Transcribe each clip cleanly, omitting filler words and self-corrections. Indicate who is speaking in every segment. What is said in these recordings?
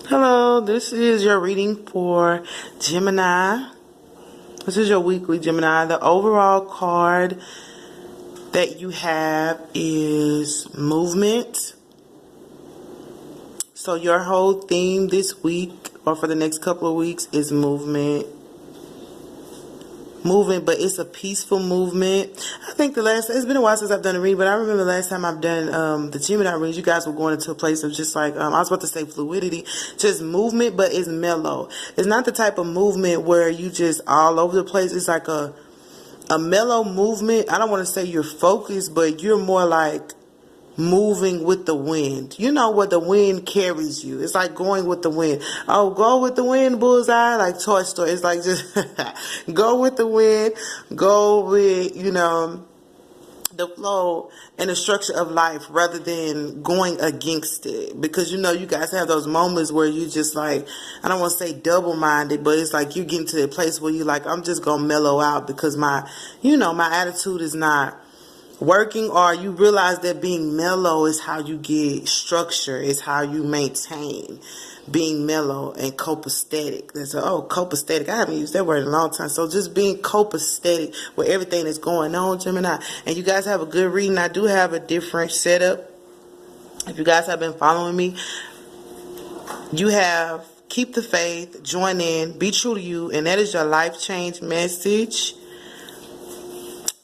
Speaker 1: Hello, this is your reading for Gemini. This is your weekly Gemini. The overall card that you have is movement. So your whole theme this week or for the next couple of weeks is movement. But it's a peaceful movement. I think it's been a while since I've done a read, but I remember the last time I've done the Gemini reads, you guys were going into a place of just like, I was about to say fluidity, just movement, but it's mellow. It's not the type of movement where you just all over the place. It's like a mellow movement. I don't want to say you're focused, but you're more like moving with the wind. You know where the wind carries you. It's like going with the wind. Oh, go with the wind, bullseye, like Toy Story. It's like just go with the wind. Go with, the flow and the structure of life rather than going against it. Because, you guys have those moments where you just like, I don't want to say double-minded, but it's like you're getting to the place where you're like, I'm just going to mellow out because my attitude is not working, or you realize that being mellow is how you get structure, is how you maintain being mellow and copacetic. Copacetic. I haven't used that word in a long time. So just being copacetic with everything that's going on, Gemini. And you guys have a good reading. I do have a different setup. If you guys have been following me, you have keep the faith, join in, be true to you, and that is your life change message.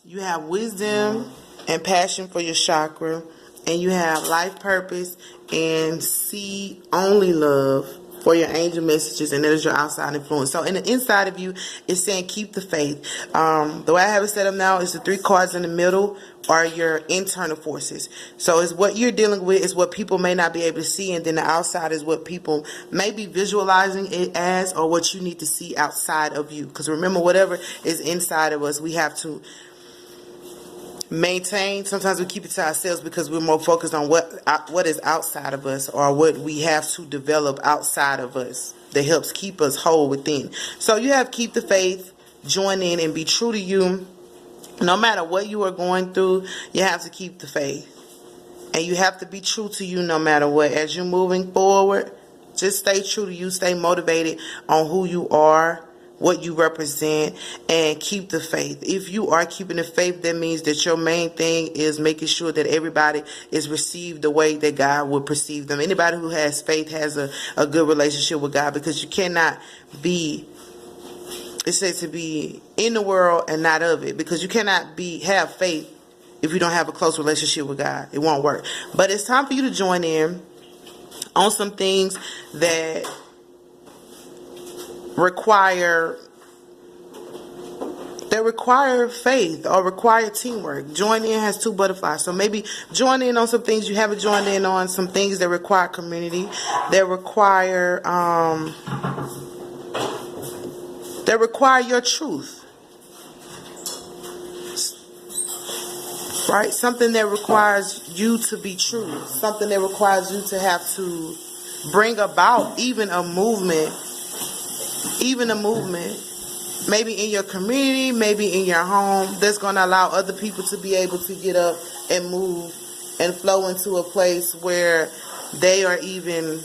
Speaker 1: You have wisdom and passion for your chakra, and you have life purpose and see only love for your angel messages, and that is your outside influence. So in the inside of you, it's saying keep the faith. The way I have it set up now is the 3 cards in the middle are your internal forces. So it's what you're dealing with is what people may not be able to see, and then the outside is what people may be visualizing it as, or what you need to see outside of you. Because remember, whatever is inside of us, we have to maintain. Sometimes we keep it to ourselves because we're more focused on what is outside of us, or what we have to develop outside of us that helps keep us whole within. So you have keep the faith, join in, and be true to you. No matter what you are going through, you have to keep the faith, and you have to be true to you no matter what. As you're moving forward, just stay true to you, stay motivated on who you are, what you represent, and keep the faith. If you are keeping the faith, that means that your main thing is making sure that everybody is received the way that God would perceive them. Anybody who has faith has a good relationship with God, because you cannot be, it says to be in the world and not of it, because you cannot have faith if you don't have a close relationship with God. It won't work. But it's time for you to join in on some things that require faith or require teamwork. Join in has 2 butterflies. So maybe join in on some things you haven't joined in on, some things that require community, that require your truth. Right? Something that requires you to be true. Something that requires you to have to bring about even a movement, maybe in your community, maybe in your home, that's going to allow other people to be able to get up and move and flow into a place where they are even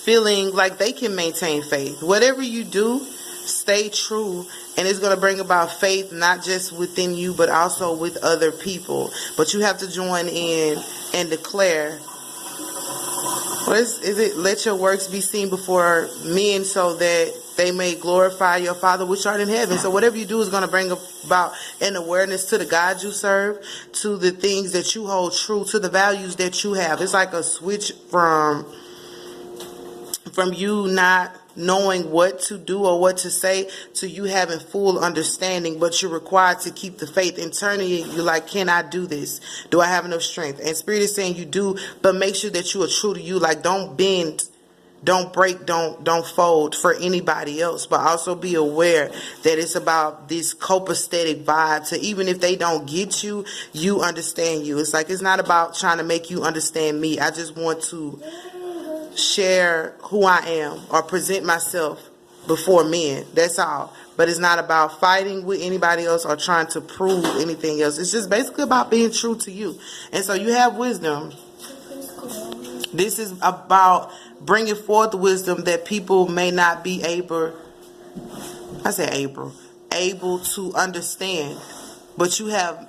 Speaker 1: feeling like they can maintain faith. Whatever you do, stay true, and it's going to bring about faith not just within you but also with other people. But you have to join in and declare, what is it? Let your works be seen before men so that they may glorify your Father which art in heaven. So whatever you do is going to bring about an awareness to the God you serve, to the things that you hold true, to the values that you have. It's like a switch from you not knowing what to do or what to say to you having full understanding, but you're required to keep the faith. Internally, you're like, can I do this? Do I have enough strength? And Spirit is saying you do, but make sure that you are true to you. Like, don't bend, don't break, don't fold for anybody else, but also be aware that it's about this copacetic vibe. So even if they don't get you, you understand you. It's like, it's not about trying to make you understand me. I just want to share who I am or present myself before men. That's all. But it's not about fighting with anybody else or trying to prove anything else. It's just basically about being true to you. And so you have wisdom. This is about bringing forth wisdom that people may not be able to understand, but you have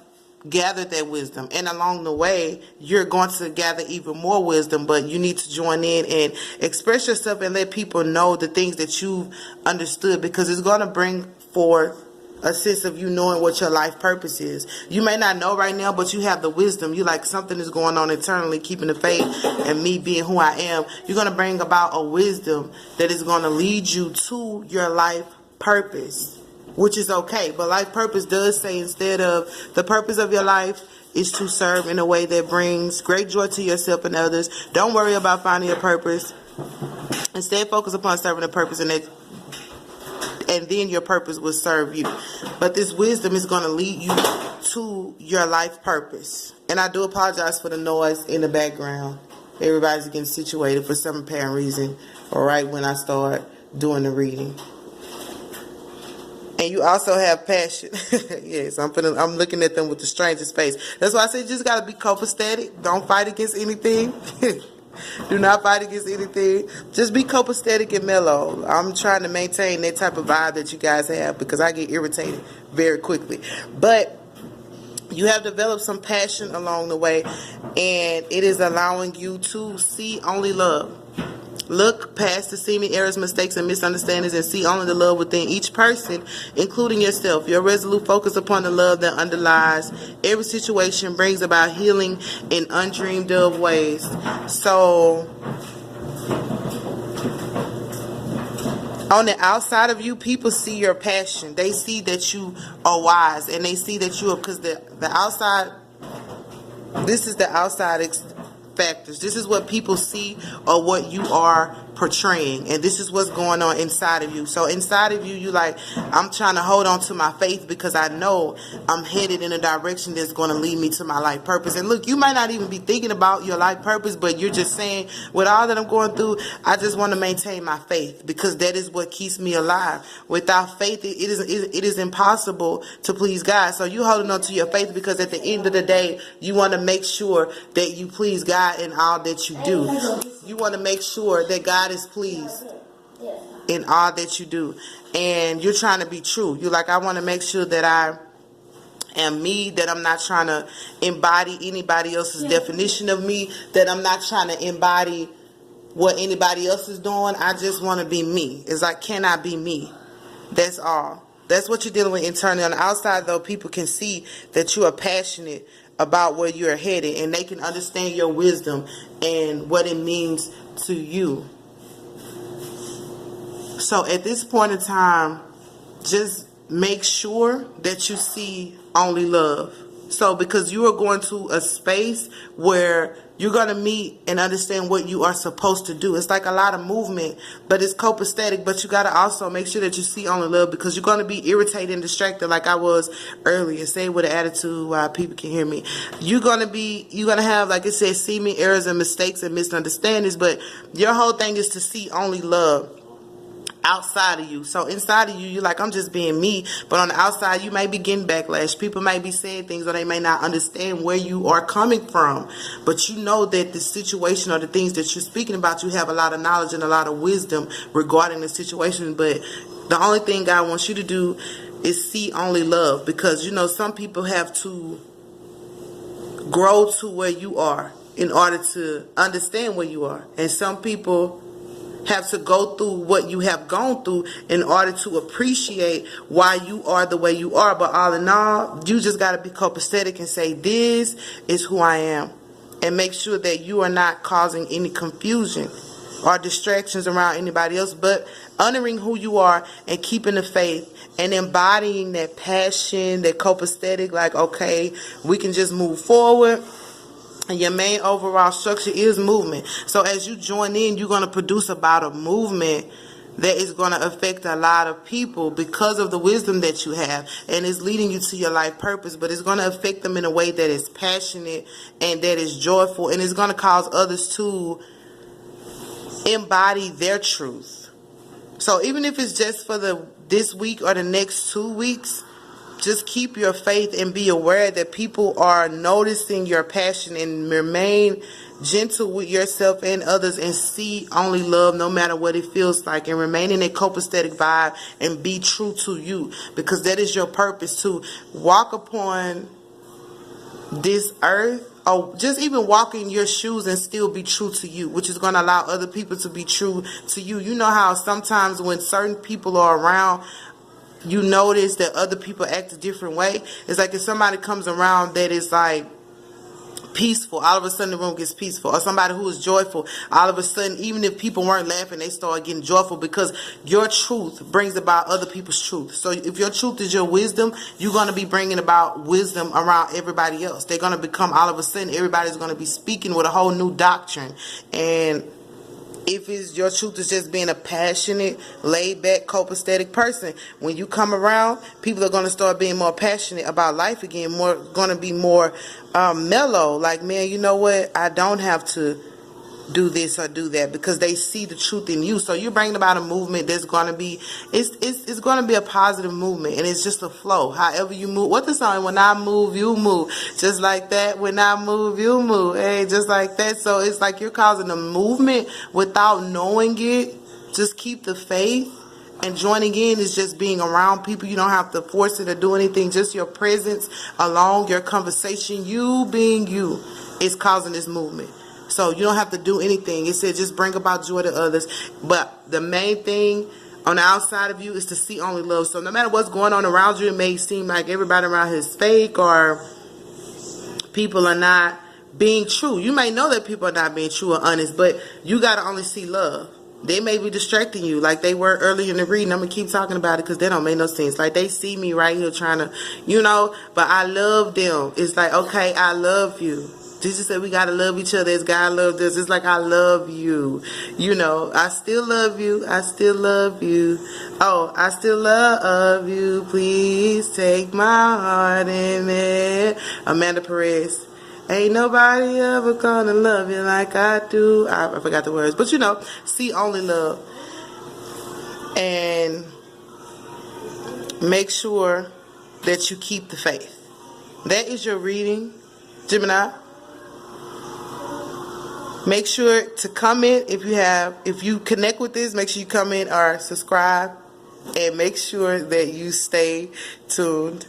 Speaker 1: gathered that wisdom, and along the way you're going to gather even more wisdom, but you need to join in and express yourself and let people know the things that you've understood, because it's going to bring forth a sense of you knowing what your life purpose is. You may not know right now, but you have the wisdom. You like something is going on internally, keeping the faith, and me being who I am, you're going to bring about a wisdom that is going to lead you to your life purpose, which is okay. But life purpose does say, instead of the purpose of your life is to serve in a way that brings great joy to yourself and others, don't worry about finding your purpose. Instead, focus upon serving the purpose, and then your purpose will serve you. But this wisdom is going to lead you to your life purpose. And I do apologize for the noise in the background. Everybody's getting situated for some apparent reason, or right when I start doing the reading. And you also have passion. Yes, I'm looking at them with the strangest face. That's why I said you just got to be copacetic. Don't fight against anything. Do not fight against anything. Just be copacetic and mellow. I'm trying to maintain that type of vibe that you guys have, because I get irritated very quickly. But you have developed some passion along the way, and it is allowing you to see only love. Look past the seeming errors, mistakes, and misunderstandings, and see only the love within each person, including yourself. Your resolute focus upon the love that underlies every situation brings about healing in undreamed of ways. So, on the outside of you, people see your passion. They see that you are wise, and they see that you are, because the outside, this is the outside factors. This is what people see, or what you are portraying, and this is what's going on inside of you. So inside of you, you like, I'm trying to hold on to my faith, because I know I'm headed in a direction that's going to lead me to my life purpose. And look, you might not even be thinking about your life purpose, but you're just saying, with all that I'm going through, I just want to maintain my faith, because that is what keeps me alive. Without faith, it is impossible to please God. So you holding on to your faith, because at the end of the day, you want to make sure that you please God in all that you do. You want to make sure that God is pleased in all that you do. And you're trying to be true. You're like, I want to make sure that I am me, that I'm not trying to embody anybody else's definition of me, that I'm not trying to embody what anybody else is doing. I just want to be me. It's like, can I be me? That's all. That's what you're dealing with internally. On the outside, though, people can see that you are passionate about where you're headed, and they can understand your wisdom and what it means to you. So at this point in time, just make sure that you see only love. So because you are going to a space where you're going to meet and understand what you are supposed to do. It's like a lot of movement, but it's copacetic. But you got to also make sure that you see only love, because you're going to be irritated and distracted like I was earlier. Say with an attitude while people can hear me. You're going to have, like it says, seeming errors and mistakes and misunderstandings. But your whole thing is to see only love outside of you. So inside of you, you're like, I'm just being me, but on the outside, you may be getting backlash. People may be saying things, or they may not understand where you are coming from, but you know that the situation or the things that you're speaking about, you have a lot of knowledge and a lot of wisdom regarding the situation. But the only thing God wants you to do is see only love, because you know some people have to grow to where you are in order to understand where you are, and some people have to go through what you have gone through in order to appreciate why you are the way you are. But all in all, you just got to be copacetic and say, this is who I am, and make sure that you are not causing any confusion or distractions around anybody else, but honoring who you are and keeping the faith and embodying that passion, that copacetic, like, okay, we can just move forward. And your main overall structure is movement. So as you join in, you're going to produce about a movement that is going to affect a lot of people because of the wisdom that you have, and it's leading you to your life purpose. But it's going to affect them in a way that is passionate and that is joyful, and it's going to cause others to embody their truth. So even if it's just for this week or the next 2 weeks, just keep your faith and be aware that people are noticing your passion, and remain gentle with yourself and others, and see only love no matter what it feels like, and remain in a copacetic vibe and be true to you, because that is your purpose, to walk upon this earth, or just even walk in your shoes and still be true to you, which is going to allow other people to be true to you. You know how sometimes when certain people are around, you notice that other people act a different way. It's like if somebody comes around that is like peaceful, all of a sudden the room gets peaceful. Or somebody who is joyful, all of a sudden, even if people weren't laughing, they start getting joyful, because your truth brings about other people's truth. So if your truth is your wisdom, you're going to be bringing about wisdom around everybody else. They're going to become, all of a sudden, everybody's going to be speaking with a whole new doctrine. And if it's your truth is just being a passionate, laid-back, copacetic person, when you come around, people are going to start being more passionate about life again, going to be more mellow. Like, man, you know what? I don't have to do this or do that, because they see the truth in you. So you're bringing about a movement that's going to be, it's going to be a positive movement, and it's just a flow. However you move, what the song, when I move, you move, just like that. When I move, you move, hey, just like that. So it's like you're causing a movement without knowing it. Just keep the faith, and joining in is just being around people. You don't have to force it or do anything. Just your presence alone, your conversation, you being you, is causing this movement. So you don't have to do anything. It said just bring about joy to others. But the main thing on the outside of you is to see only love. So no matter what's going on around you, it may seem like everybody around here is fake, or people are not being true. You may know that people are not being true or honest, but you got to only see love. They may be distracting you like they were earlier in the reading. I'm going to keep talking about it because they don't make no sense. Like, they see me right here trying to, but I love them. It's like, okay, I love you. Jesus said we got to love each other as God loved us. It's like, I love you. I still love you. I still love you. Oh, I still love you. Please take my heart in it. Amanda Perez. Ain't nobody ever gonna love you like I do. I forgot the words. But see only love. And make sure that you keep the faith. That is your reading, Gemini. Make sure to comment if you connect with this. Make sure you comment or subscribe, and make sure that you stay tuned.